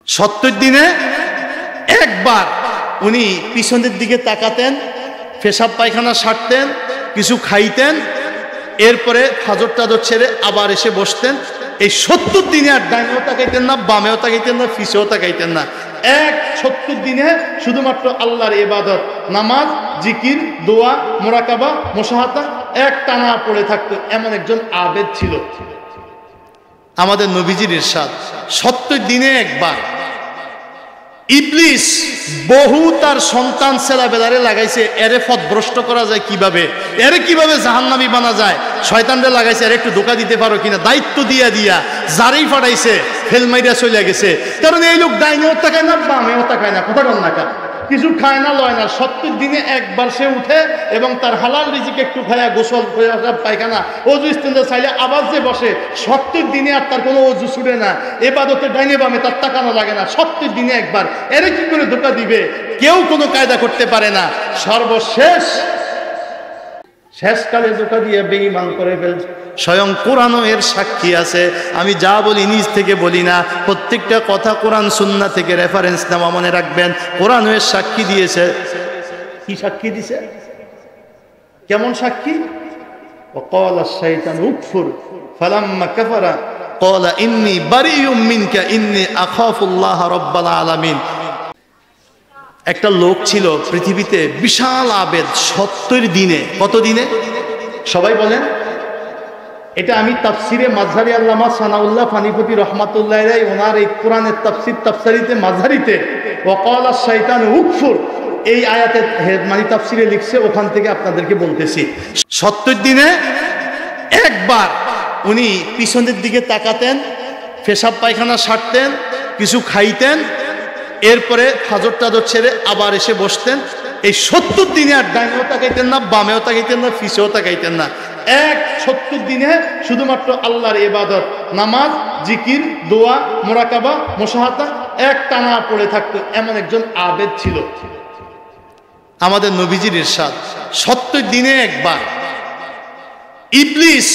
70 দিনে একবার উনি পিছনের দিকে তাকাতেন, পেশাব পায়খানা সারতেন, কিছু খাইতেন, এরপরে ফাজর টাজর ছেড়ে আবার এসে বসতেন। এই 70 দিনে আর ডাইনেও তাকাইতেন না, বামেও তাকাইতেন না, পিছেও তাকাইতেন না। 70 দিনে শুধুমাত্র আল্লাহর ইবাদত, নামাজ, জিকির, দোয়া, মুরাকাবা, মুশাহাদা এক টানা পড়ে থাকতো। এমন একজন আবেদ ছিল আমাদের নবীজির ইরশাদ। 70 দিনে একবার। ইবলিস বহু তার সন্তান ছেলেবেলারে লাগাইছে, এরে পথভ্রষ্ট করা যায় কিভাবে, এরে কিভাবে জাহান্নামী বানা যায়, শয়তানরে লাগাইছে এর একটু ধোঁকা দিতে পারো কিনা, দায়িত্ব দিয়া দিয়া যারেই ফাটাইছে ফেলমাইরা চলে গেছে। কারণ এই লোক ডাইনেও তাকায় না, বামেও তাকায় না, কথা কন না কা, কিছু খায় না, লয় না। 70 দিনে একবার সে উঠে এবং তার হালাল রিজিক একটু খায়া গোসল পায়খানা অজু ইস্তেঞ্জা চাইলে আবার যে বসে। 70 দিনে আর তার কোনো অজু ছুটে না, এবাদতে ডাইনে বামে তার তাকানো লাগে না। 70 দিনে একবার। এরে কি করে ধোঁকা দিবে, কেউ কোনো কায়দা করতে পারে না। সর্বশেষ শেষকালে ধোঁকা দিয়ে বেঈমান করে ফেলছে। স্বয়ং কোরআনও এর সাক্ষী আছে। আমি যা বলি নিজ থেকে বলি না, প্রত্যেকটা কথা কোরআন সুন্নাহ থেকে রেফারেন্স নেওয়া, মনে রাখবেন। কোরআনও এর সাক্ষী দিয়েছে। কি সাক্ষী দিছে? কেমন সাক্ষী? وقال الشيطان اكفر فلما كفر قال إني بريء منك إني أخاف الله رب العالمين। একটা লোক ছিল পৃথিবীতে, বিশাল আবেদ, 70 দিনে। কত দিনে? সবাই বলেন। এটা আমি তাফসিরে মাঝহারি আল্লামা সানাউল্লাহ ফানিপতি রহমাতুল্লাহ আলাইহি ওনার এই কোরআনের তাফসির তাফসিরিতে মাঝহারিতে ওয়াকালা শাইতান উকফুর এই আয়াতে মানে তাফসিরে লিখছে, ওখান থেকে আপনাদেরকে বলতেছি। 70 দিনে একবার উনি পিছনের দিকে তাকাতেন, পেশাব পায়খানা সারতেন, কিছু খাইতেন, এরপরে ফাজর টাজর ছেড়ে আবার এসে বসতেন। এই 70 দিনে আর ডাইনেও তাকাইতেন না, বামেও তাকাইতেন না, পিছেও তাকাইতেন না। 70 দিনে শুধুমাত্র আল্লাহর ইবাদত, নামাজ, জিকির, দোয়া, মুরাকাবা, মুশাহাদা এক টানা পড়ে থাকতো। এমন একজন আবেদ ছিল আমাদের নবীজির ইরশাদ। 70 দিনে একবার। ইবলিস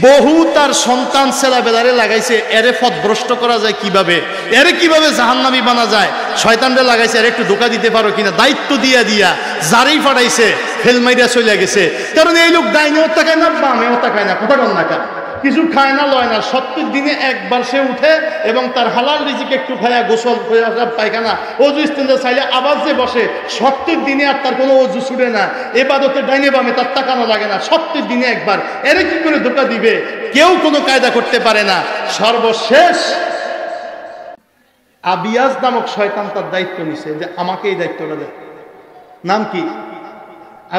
বহু তার সন্তান ছেলেবেলারে লাগাইছে, এরে পথভ্রষ্ট করা যায় কিভাবে, এরে কিভাবে জাহান্নামী বানা যায়, শয়তানরে লাগাইছে এর একটু ধোঁকা দিতে পারো কিনা, দায়িত্ব দিয়া দিয়া যারেই ফাটাইছে ফেলমাইরা চলে গেছে। কারণ এই লোক ডাইনেও তাকায় না, বামেও তাকায় না, কথা কন না কা, কিছু খায় না, লয় না। 70 দিনে একবার সে উঠে এবং তার হালাল রিজিক একটু খায়া গোসল পায়খানা অজু ইস্তেঞ্জা চাইলে আবার যে বসে। 70 দিনে আর তার কোনো অজু ছুটে না, এবাদতে ডাইনে বামে তার তাকানো লাগে না। 70 দিনে একবার। এরে কি করে ধোঁকা দিবে, কেউ কোনো কায়দা করতে পারে না। সর্বশেষ আবিয়াজ নামক শয়তান তার দায়িত্ব নিছে যে আমাকে এই দায়িত্বটা দেয়। নাম কি?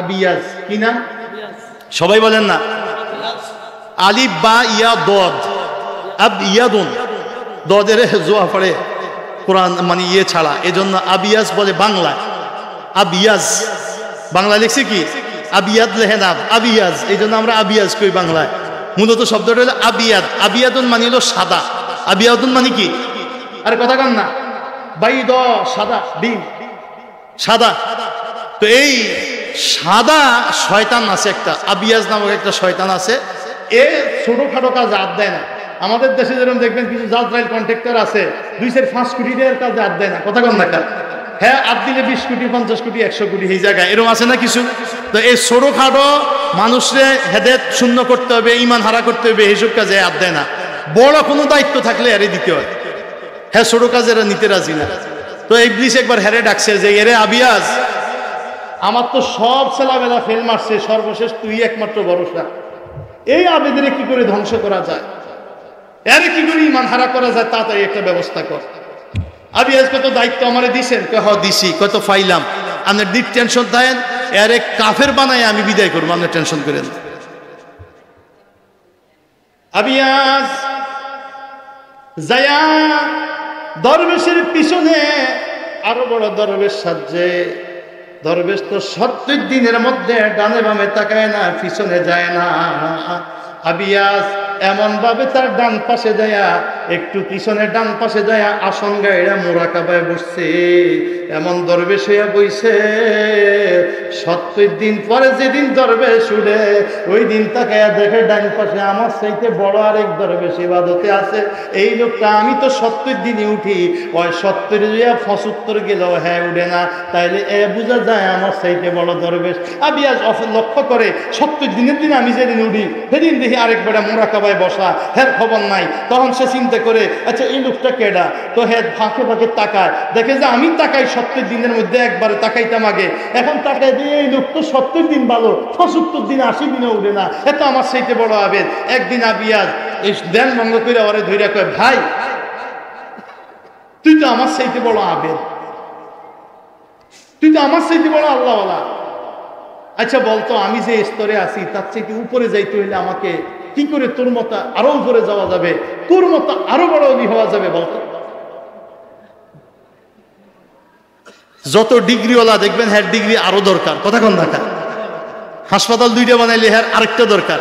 আবিয়াজ। কি নাম? সবাই বলেন না। আলিফ বা ইয়া দদ, আব ইয়াদুন, দদের জোয়া পড়ে কোরআন মানে ইয়ে ছাড়া, এজন্য আবিয়াজ বলে বাংলায়। আবিয়াজ বাংলা লিখছে কি? আবিয়াদ লেহে না, আবিয়াজ, এই জন্য আমরা আবিয়াজ কই বাংলায়। মূলত শব্দটা হলো আবিয়াদ। আবিয়াদুন মানে হলো সাদা। আবিয়াদুন মানে কি? আরে কথা কন না। বাইদ সাদা, ডিম সাদা। তো এই সাদা শয়তান আছে একটা, আবিয়াজ নামক একটা শয়তান আছে। এ ছোটখাটো কাজ হাত দেয় না। আমাদের দেশে যেরকম দেখবেন কিছু জাজরাইল কন্ট্রাক্টর আছে, 2-5 কোটি টাকার কাজে হাত দেয় না, কথা কন না কা, হ্যাঁ হাত দিলে 20 কোটি, 50 কোটি, 100 কোটি এই জায়গায় এরকম আছে না কিছু। তো এই ছোটখাটো মানুষরে হেদায়েত শূন্য করতে হবে, ইমান হারা করতে হবে, এইসব কাজে হাত দেয় না। বড় কোনো দায়িত্ব থাকলে এরে দিতে হয়। হ্যাঁ ছোট কাজে এরা নিতে রাজি না। তো ইবলিস একবার হেরে ডাকছে যে এরে আবিয়াজ, আমার তো সব ছেলেবেলা ফেল মারছে, সর্বশেষ তুই একমাত্র ভরসা। এই আবেদের কি করে ধ্বংস করা যায়, এর কি করে ইমান হারা করা যায়, তাড়াতাড়ি একটা ব্যবস্থা কর। আবিয়াজ কত দায়িত্ব আমারে দিছেন, হ দিছি, কত ফাইলাম, আপনার দিক টেনশন দেন, এর কাফের বানায় আমি বিদায় করবো, আপনার টেনশন করেন। আবিয়াজ যায়া দরবেশের পিছনে আরো বড় দরবেশ সাজে। দরবেশ তো 70 দিনের মধ্যে ডানে বামে তাকায় না, পিছনে যায় না। আবিয়াজ এমন ভাবে তার ডান পাশে দেয়া, একটু পিছনে ডান পাশে দেয়া আসন গাইরা মুরাকাবায় বসছে। এমন দরবেশ হইয়া বইছে, 70 দিন পরে যেদিন দরবেশ উঠে ওই দিন তাকে দেখে ডান পাশে আমার চাইতে বড় আরেক দরবেশ ইবাদতে আছে। এই লোকটা, আমি তো 70 দিনই উঠি, ওই 70 75 গেলেও হ্যাঁ উঠে না, তাইলে বোঝা যায় আমার চাইতে বড় দরবেশ। আবিয়াজ লক্ষ্য করে 70 দিনের দিন আমি যেদিন উঠি সেদিন দেখি আরেক বেটা মুরাকাবায় বসা, হ্যাঁ খবর নাই। তখন সে চিন্তা করে, আচ্ছা এই লোকটা কেডা? তো হ্যাঁ ফাঁকে ফাঁকে তাকায়, দেখে যে আমি তাকাই 70 দিনের মধ্যে একবারে তাকাইতাম আগে, এখন তাকাই দিয়ে এই লোক তো 70 দিন ভালো, 75 দিন 80 দিনে উঠে না, এত আমার চাইতে বড় আবেদ। একদিন আবিয়াজ এই ধ্যান ভঙ্গ করে ওরে ধৈর্য কয়, ভাই তুই তো আমার চাইতে বড় আবেদ, তুই তো আমার চাইতে বড় আল্লাহওয়ালা। আচ্ছা বলতো, আমি যে স্তরে আছি তার চাইতে উপরে যাইতে হইলে আমাকে কি করে তোর মতো আরো উপরে যাওয়া যাবে, তোর মতো আরো বড় অলি হওয়া যাবে বলতো? যত ডিগ্রিওয়ালা দেখবেন হ্যার ডিগ্রি আরো দরকার, কথা কোন ঢাকা। হাসপাতাল 2টা বানাইলে হ্যার আরেকটা দরকার,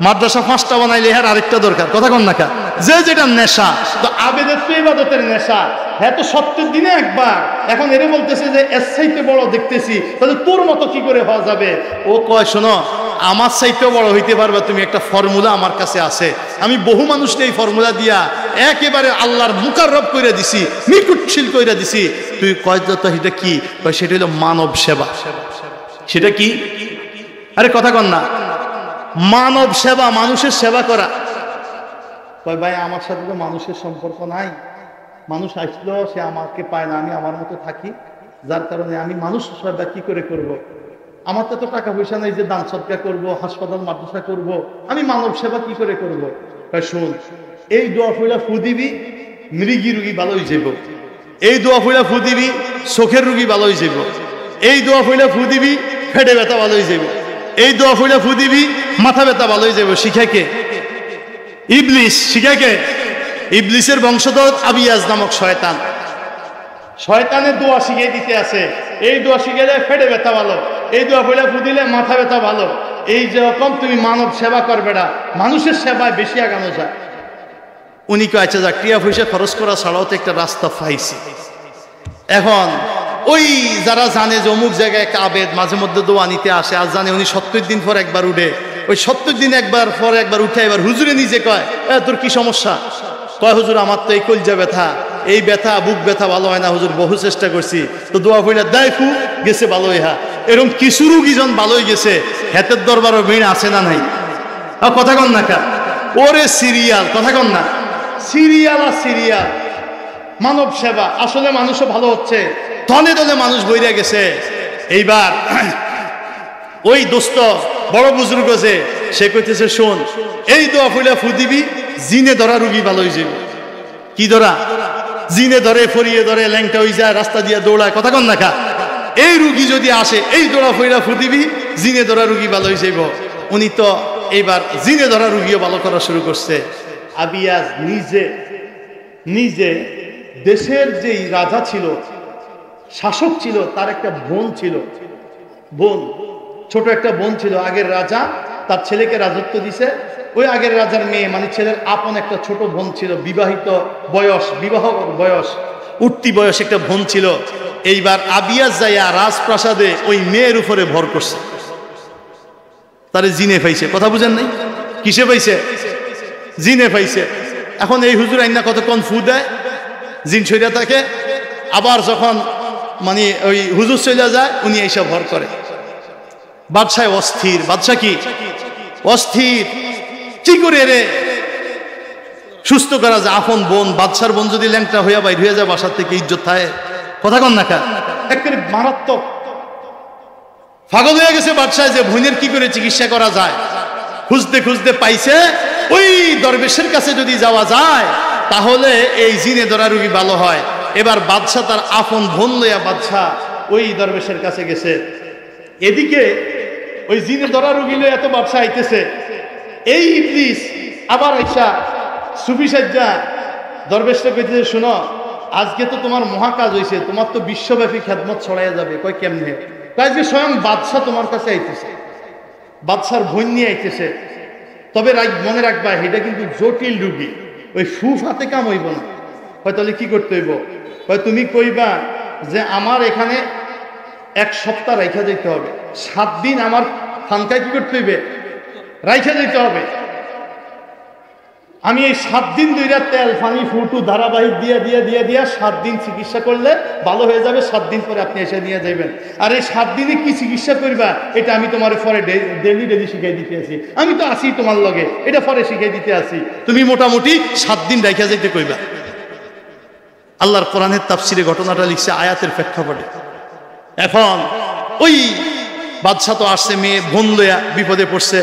মাদ্রাসা 5টা বানাইলে হ্যার আরেকটা দরকার, কথা কোন ঢাকা। যে যেটা নেশা, তো আবেদের তো ইবাদতের নেশা, হ্যাঁ তো 70 দিনে একবার, এখন এরে বলতেছে যে এর চাইতে বড় দেখতেছি, তাহলে তোর মতো কি করে হওয়া যাবে? ও কয়, শোনো, আমার চাইতেও বড় হইতে পারবে তুমি, একটা ফর্মুলা আমার কাছে আছে, আমি বহু মানুষকে এই ফর্মুলা দিয়া একেবারে আল্লাহর মুকাররব কইরা দিছি, নিকুটশীল কইরা দিছি। তুই কয় যত, সেটা কি? সেটা হলো মানব সেবা। সেটা কি? আরে কথা কন না, মানব সেবা, মানুষের সেবা করা। কয় ভাই আমার সাথে তো মানুষের সম্পর্ক নাই, মানুষ আসলো সে আমাকে পায় না, আমি আমার মতো থাকি, যার কারণে আমি মানুষ সেবা কি করে করব? আমার তো টাকা পয়সা নাই যে দান সদকা করবো, হাসপাতাল মাদ্রাসা করব, আমি মানব সেবা কি করে করব? শুন, এই দোয়া ফইলা ফু দিবি, মৃগী রুগী ভালো হয়ে যাব। এই দোয়া ফইলা ফু দিবি, চোখের রুগী ভালো হয়ে যাব। এই দোয়া ফইলা ফু দিবি, পেটে ব্যথা ভালো হয়ে যাব। এই দোয়া ফইলা ফু দিবি, মাথা ব্যথা ভালো হয়ে যাব। শিখায় কে? ইবলিস। শিখায় কে? ইবলিসের বংশধর আবিয়াজ নামক শয়তান। শয়তানের দোয়া শিখিয়ে দিতে আছে, এই দোয়া শিখে দেয় পেটে ব্যথা ভালো, এই দোয়া ফইলা ফু দিলে মাথা ব্যথা ভালো। এই যেরকম তুমি মানব সেবা করবে না, মানুষের সেবায় বেশি আগানো যায়। উনি কে আচ্ছা যাক, টিয়া পয়সা খরচ করা ছাড়াও তো একটা রাস্তা পাইছি। এখন ওই যারা জানে যে অমুক জায়গায় একটা আবেদ মাঝে মধ্যে দোয়া নিতে আসে, আর জানে উনি 70 দিন পর একবার উঠে, ওই 70 দিন একবার পর একবার উঠে, এবার হুজুরে নিজে কয়, তোর কি সমস্যা? কয়, হুজুর আমার তো এই কলজা ব্যথা, এই ব্যথা, বুক ব্যথা ভালো হয় না হুজুর, বহু চেষ্টা করছি, তো দোয়া পড়লে দেয় ফু গেছে ভালো হা। এরকম কিছু রুগীজন ভালোই গেছে, হাতের দরবারও ভিড় আছে না নাই? কথা কন না কা, ওরে সিরিয়াল, কথা কন না, সিরিয়াল আর সিরিয়াল। মানব সেবা, আসলে মানুষও ভালো হচ্ছে, দলে দলে মানুষ বইরা গেছে। এইবার ওই দোস্ত বড় বুজুর্গ যে, সে কইতেছে শোন, এই দোয়া ফইলা ফু দিবি, জিনে ধরা রুগী ভালো হয়ে যাবে। কি ধরা? জিনে ধরে, ফরিয়ে ধরে, ল্যাংটা হয়ে যায়, রাস্তা দিয়ে দৌড়ায়, কথা কন না খা। এই রুগী যদি আসে, এই দোয়া ফইলা ফু দিবি, জিনে ধরা রুগী ভালো হয়ে যাইব। উনি তো এইবার জিনে ধরা রুগীও ভালো করা শুরু করছে। আবিয়াজ নিজে নিজে দেশের যেই রাজা ছিল, শাসক ছিল, তার একটা বোন ছিল, বোন, ছোট একটা বোন ছিল। আগের রাজা তার ছেলেকে রাজত্ব দিছে, ওই আগের রাজার মেয়ে মানে ছেলের আপন একটা ছোট বোন ছিল, বিবাহিত বয়স, বিবাহ বয়স, উঠতি বয়স একটা বোন ছিল। এইবার আবিয়াজ যাইয়া রাজপ্রাসাদে ওই মেয়ের উপরে ভর করছে, তারে জিনে পাইছে। কথা বুঝেন নাই? কিসে পাইছে? জিনে পাইছে। এখন এই হুজুর আইনা কতক্ষণ ফু দেয়, জিন সইরা থাকে, আবার যখন মানে ওই হুজুর চলে যায়, উনি এইসব ভর করে। বাদশাহ অস্থির, বাদশাহ কি অস্থির, কি করে রে সুস্থ করা যায়? আপন বোন, বাদশার বোন যদি ল্যাংটা হইয়া বাইর হয়ে যায় বাসার থেকে, ইজ্জত থাকে? কথা কন না কা, একেবারে মারাত্মক পাগল হয়ে গেছে বাদশাহ, যে বোনের কি করে চিকিৎসা করা যায়। খুঁজতে খুঁজতে পাইছে, ওই দরবেশের কাছে যদি যাওয়া যায় তাহলে এই জিনে ধরা রুগী ভালো হয়। এবার বাদশাহ তার আপন বোন লইয়া বাদশাহ ওই দরবেশের কাছে গেছে। এদিকে ওই জিনে ধরা রুগী লইয়া তো বাদশাহ আইতেছে, এই ইবলিস আবার আইসা সুফি সাজ্জা দরবেশটা কইতেছে, শুনো আজকে তো তোমার মহাকাজ হয়েছে, তোমার তো বিশ্বব্যাপী খেদমত ছড়াইয়া যাবে। কয় কেমনে? আজকে স্বয়ং বাদশাহ তোমার কাছে আইতেছে, বাদশার বোন নিয়ে আইতেছে। তবে মনে রাখবা এটা কিন্তু জটিল রোগী, ওই ফুফাতে কাম হইব না। তাহলে কি করতে হইব? তুমি কইবা যে আমার এখানে 1 সপ্তাহ রাইখা যেতে হবে, 7 দিন আমার খানকায় কি করতে হইবে? রাইখা যেতে হবে। আমি এই 7 দিন ধইরা তেল পানি ফুটু ধারাবাহিক দিয়া 7 দিন চিকিৎসা করলে ভালো হয়ে যাবে, 7 দিন পরে আপনি এসে নিয়ে যাবেন। আর এই 7 দিনে কি চিকিৎসা করবা এটা আমি তোমার পরে ডেলি শিখাই দিতে আছি, আমি তো আছি তোমার লগে, এটা পরে শিখাই দিতে আছি। তুমি মোটামুটি 7 দিন রাইখা যাইতে কইবা। আল্লাহর কোরআনের তাফসিরে ঘটনাটা লিখছে আয়াতের প্রেক্ষাপটে। এখন ওই বাদশা তো আসছে, মেয়ে বোন লইয়া বিপদে পড়ছে,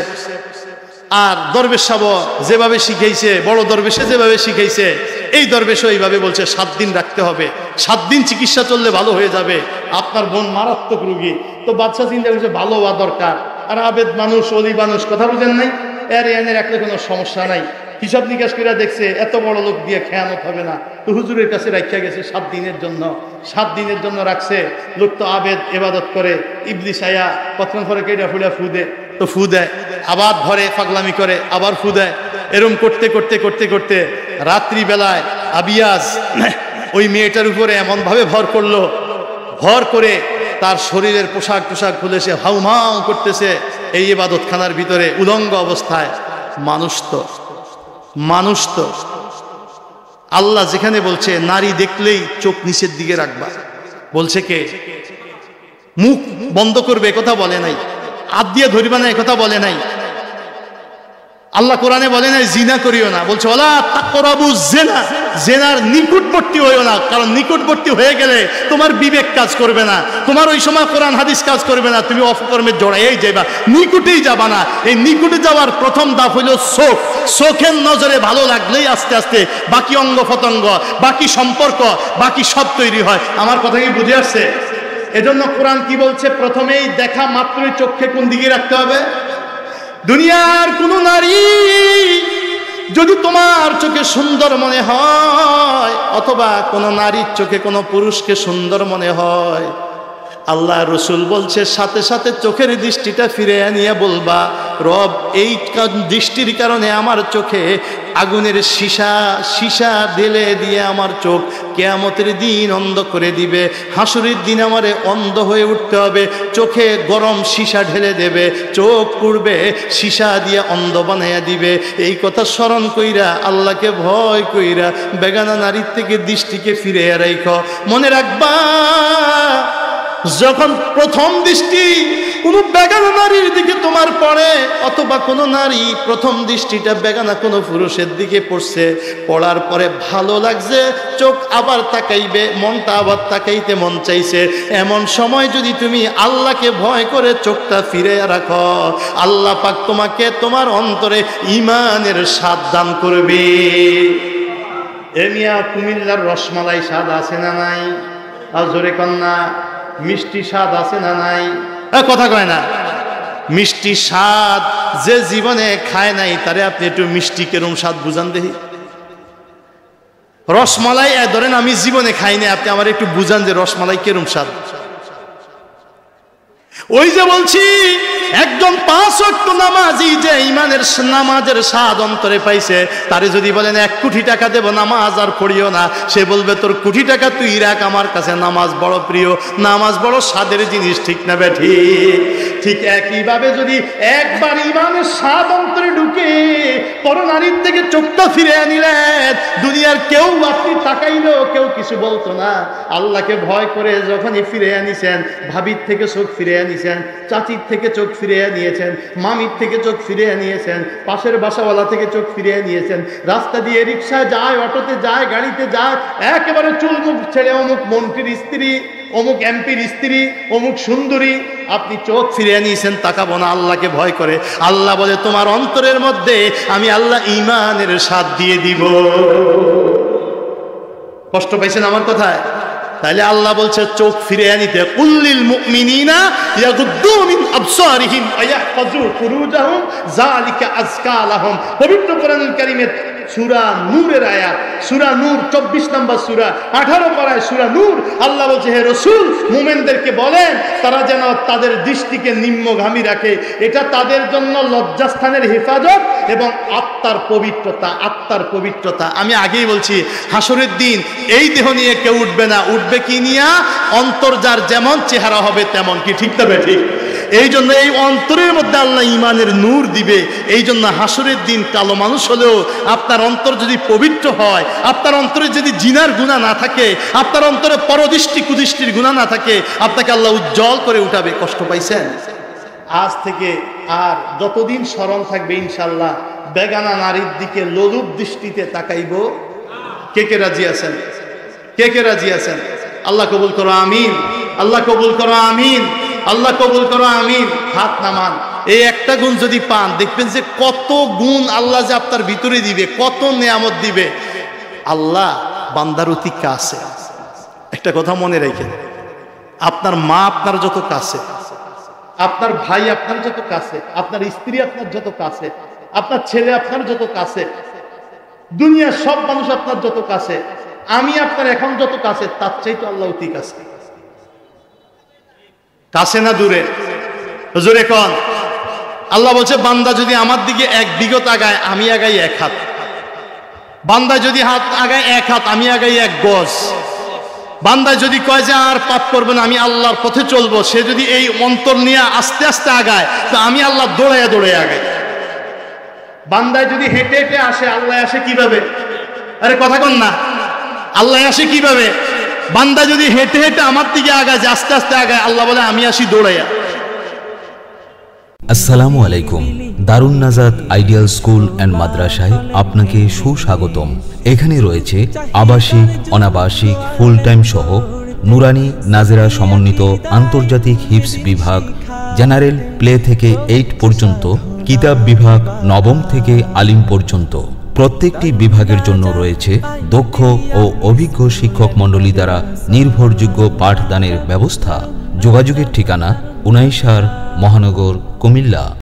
আর দরবেশ সাহেব যেভাবে শিখাইছে, বড় দরবেশে যেভাবে শিখাইছে, এই দরবেশও এইভাবে বলছে 7 দিন রাখতে হবে, 7 দিন চিকিৎসা চললে ভালো হয়ে যাবে, আপনার বোন মারাত্মক রোগী। তো বাদশা চিন্তা করছে ভালো হওয়া দরকার, আর আবেদ মানুষ, অলি মানুষ, কথা বুঝেন নাই, এর রাখলে কোনো সমস্যা নাই। হিসাব নিকাশ করে দেখছে এত বড় লোক দিয়ে খেয়ানত হবে না, তো হুজুরের কাছে রাখিয়া গেছে 7 দিনের জন্য। 7 দিনের জন্য রাখছে। লোক তো আবেদ এবাদত করে, ইবলিস আয়া কতক্ষণ পরে কেটা ফুলা ফু দেয়, তো ফু দেয়, আবার ধরে পাগলামি করে, আবার ফু দেয়। এরম করতে করতে করতে করতে রাত্রিবেলায় আবিয়াজ ওই মেয়েটার উপরে এমনভাবে ভর করলো, ভর করে তার শরীরের পোশাক টোশাক খুলে সে হাউমাউ করতেছে এই ইবাদতখানার ভিতরে উলঙ্গ অবস্থায়। মানুষ তো আল্লাহ যেখানে বলছে নারী দেখলেই চোখ নিচের দিকে রাখবা, বলছে কে? মুখ বন্ধ করবে কথা বলে নাই, হাত দিয়ে ধরিবা না কথা বলে নাই। আল্লাহ কোরআনে বলে নাই জিনা করিও না, বলছে ওয়ালা তাকরাবু জিনা, জিনার নিকটবর্তী হইও না, কারণ নিকটবর্তী হয়ে গেলে তোমার বিবেক কাজ করবে না, তোমার ওই সময় কোরআন হাদিস কাজ করবে না, তুমি অপকর্মে জড়াইয়াই যাইবা, নিকটেই যাবা না। এই নিকটে যাওয়ার প্রথম ধাপ হইল চোখ। চোখের নজরে ভালো লাগলেই আস্তে আস্তে বাকি অঙ্গ প্রত্যঙ্গ, বাকি সম্পর্ক, বাকি সব তৈরি হয়। আমার কথা কি বুঝে আসছে? এজন্য কোরআন কি বলছে? প্রথমেই দেখা মাত্রই চোখকে কোন দিকে রাখতে হবে? দুনিয়ার কোন নারী যদি তোমার চোখে সুন্দর মনে হয়, অথবা কোন নারীর চোখে কোন পুরুষকে সুন্দর মনে হয়, আল্লাহ রসুল বলছে সাথে সাথে চোখের দৃষ্টিটা ফিরে আনিয়ে বলবা, রব এই দৃষ্টির কারণে আমার চোখে আগুনের সীসা ঢেলে দিয়ে আমার চোখ কিয়ামতের দিন অন্ধ করে দিবে, হাসুরের দিন আমারে অন্ধ হয়ে উঠতে হবে, চোখে গরম সীসা ঢেলে দেবে, চোখ পুড়বে, সীসা দিয়ে অন্ধ বানাইয়া দিবে। এই কথা স্মরণ কইরা, আল্লাহকে ভয় কইরা বেগানা নারীর থেকে দৃষ্টিকে ফিরে রাখো। মনে রাখবা, যখন প্রথম দৃষ্টি কোনো বেগানা নারীর দিকে তোমার পড়ে, অথবা কোনো নারী প্রথম দৃষ্টিটা বেগানা কোনো পুরুষের দিকে পড়ছে, পড়ার পরে ভালো লাগছে, চোখ আবার তাকাইবে, মনটা আবার তাকাইতে মন চাইছে, এমন সময় যদি তুমি আল্লাহকে ভয় করে চোখটা ফিরে রাখো, আল্লাহ পাক তোমাকে তোমার অন্তরে ঈমানের স্বাদ দান করবে। এমিয়া কুমিল্লার রসমালাই স্বাদ আছে না নাই? আর জোরে কন্যা, মিষ্টি স্বাদ আছে না নাই? কথা কয় না। মিষ্টি স্বাদ যে জীবনে খায় নাই, তারে আপনি একটু মিষ্টি কেরম স্বাদ বুঝান দেখি। রসমালাই ধরেন আমি জীবনে খাই নাই, আপনি আমার একটু বুঝান যে রসমালাই কেরম স্বাদ। ওই যে বলছি, একজন 5 ওয়াক্ত নামাজি যে ইমানের নামাজের স্বাদ অন্তরে পাইছে, তারে যদি বলেন 1 কোটি টাকা দেব নামাজ আর পড়িও না, সে বলবে তোর কোটি টাকা তুই রাখ, আমার কাছে নামাজ বড় প্রিয়, নামাজ বড় স্বাদের জিনিস, ঠিক না বেঠি? ঠিক একইভাবে যদি একবার ইমানের স্বাদ অন্তরে ঢুকে পর নারীর থেকে চোখটা ফিরে আনিলেন, দুনিয়ার কেউ আপনি তাকাইলেও কেউ কিছু বলতো না। আল্লাহকে ভয় করে যখনই ফিরে আনিছেন, ভাবির থেকে চোখ ফিরে আনিছেন, চাচির থেকে চোখ ফিরে নিয়েছেন, মামির থেকে চোখ ফিরে নিয়েছেন, পাশের বাসাওয়ালা থেকে চোখ ফিরে নিয়েছেন, রাস্তা দিয়ে রিক্সায় যায়, অটোতে যায়, গাড়িতে যায়, একেবারে চুল মুখ ছেড়ে অমুক মন্ত্রীর স্ত্রী, অমুক এমপির স্ত্রী, অমুক সুন্দরী, আপনি চোখ ফিরে নিয়েছেন, তাকাবো না আল্লাহকে ভয় করে। আল্লাহ বলে তোমার অন্তরের মধ্যে আমি আল্লাহ ঈমানের স্বাদ দিয়ে দিব। কষ্ট পাইছেন আমার কথায়? তাইলে আল্লাহ বলছে চোখ ফিরে আনিতে, কুল্লিল মুমিনিনা ইয়াগুদ্দু মিন আবসারিহিম ওয়া ইয়াহফাযু ফুরুজাহুম যালিকা আযকা লাহুম। পবিত্র কোরআনুল কারীমের সূরা নূরের আয়াত, সূরা নূর 24 নম্বর সূরা 18 পারায় সূরা নূর। আল্লাহ বলছে, হে রাসূল মুমিনদেরকে বলেন তারা যেন তাদের দৃষ্টিকে নিম্নগামী রাখে, এটা তাদের জন্য লজ্জাস্থানের হেফাজত এবং আত্মার পবিত্রতা। আত্মার পবিত্রতা আমি আগেই বলছি, হাসরের দিন এই দেহ নিয়ে কেউ উঠবে না, উঠবে কি নিয়া? অন্তর যার যেমন চেহারা হবে তেমন। কি ঠিক তবে ঠিক? এই জন্য এই অন্তরের মধ্যে আল্লাহ ইমানের নূর দিবে। এই জন্য হাসরের দিন কালো মানুষ হলেও আপনার অন্তর যদি পবিত্র হয়, আপনার অন্তরে যদি জিনার গুনাহ না থাকে, আপনার অন্তরে পরদৃষ্টি কুদৃষ্টির গুনাহ না থাকে, আপনাকে আল্লাহ উজ্জ্বল করে উঠাবে। কষ্ট পাইছেন? আজ থেকে আর যতদিন স্মরণ থাকবে ইনশাল্লাহ বেগানা নারীর দিকে লোলুপ দৃষ্টিতে তাকাইব। কে কে রাজি আছেন? কে কে রাজি আছেন? আল্লাহ কবুল করো, আমিন। আল্লাহ কবুল করো, আমিন। আল্লাহ কবুল করো, আমিন। হাত নামান। এই একটা গুণ যদি পান, দেখবেন যে কত গুণ আল্লাহ যে আপনার ভিতরে দিবে, কত নেয়ামত দিবে। আল্লাহ বান্দার অতি কাছে। একটা কথা মনে রাখেন, আপনার মা আপনার যত কাছে, আপনার ভাই আপনার যত কাছে, আপনার স্ত্রী আপনার যত কাছে, আপনার ছেলে আপনার যত কাছে, দুনিয়ার সব মানুষ আপনার যত কাছে, আমি আপনার এখন যত কাছে, তার চাইতে আল্লাহ অতি কাছে। কাছে না দূরে? হুজুর এখন আল্লাহ বলছে, বান্দা যদি আমার দিকে 1 বিঘত আগায়, আমি আগাই 1 হাত। বান্দা যদি হাত আগায় 1 হাত, আমি আগাই 1 গজ। বান্দা যদি কয় যে আর পাপ করবে না, আমি আল্লাহর পথে চলবো, সে যদি এই অন্তর নিয়ে আস্তে আস্তে আগায়, তো আমি আল্লাহ দৌড়াইয়া দৌড়াইয়া আগাই। বান্দায় যদি হেঁটে হেঁটে আসে, আল্লাহ আসে কিভাবে? আরে কথা কন না, আল্লাহ আসে কিভাবে? বান্দা যদি হেঁটে হেঁটে আমার দিকে আগায়, যে আস্তে আস্তে আগায়, আল্লাহ বলে আমি আসি দৌড়াইয়া। আসসালামু আলাইকুম। দারুন নাজাত আইডিয়াল স্কুল অ্যান্ড মাদ্রাসায় আপনাকে সুস্বাগতম। এখানে রয়েছে আবাসিক, অনাবাসিক, ফুল টাইম সহ নুরানি নাজেরা সমন্বিত আন্তর্জাতিক হিফজ বিভাগ, জেনারেল প্লে থেকে 8 পর্যন্ত, কিতাব বিভাগ নবম থেকে আলিম পর্যন্ত। প্রত্যেকটি বিভাগের জন্য রয়েছে দক্ষ ও অভিজ্ঞ শিক্ষক মণ্ডলী দ্বারা নির্ভরযোগ্য পাঠদানের ব্যবস্থা। যোগাযোগের ঠিকানা 19 মহানগর, কুমিল্লা।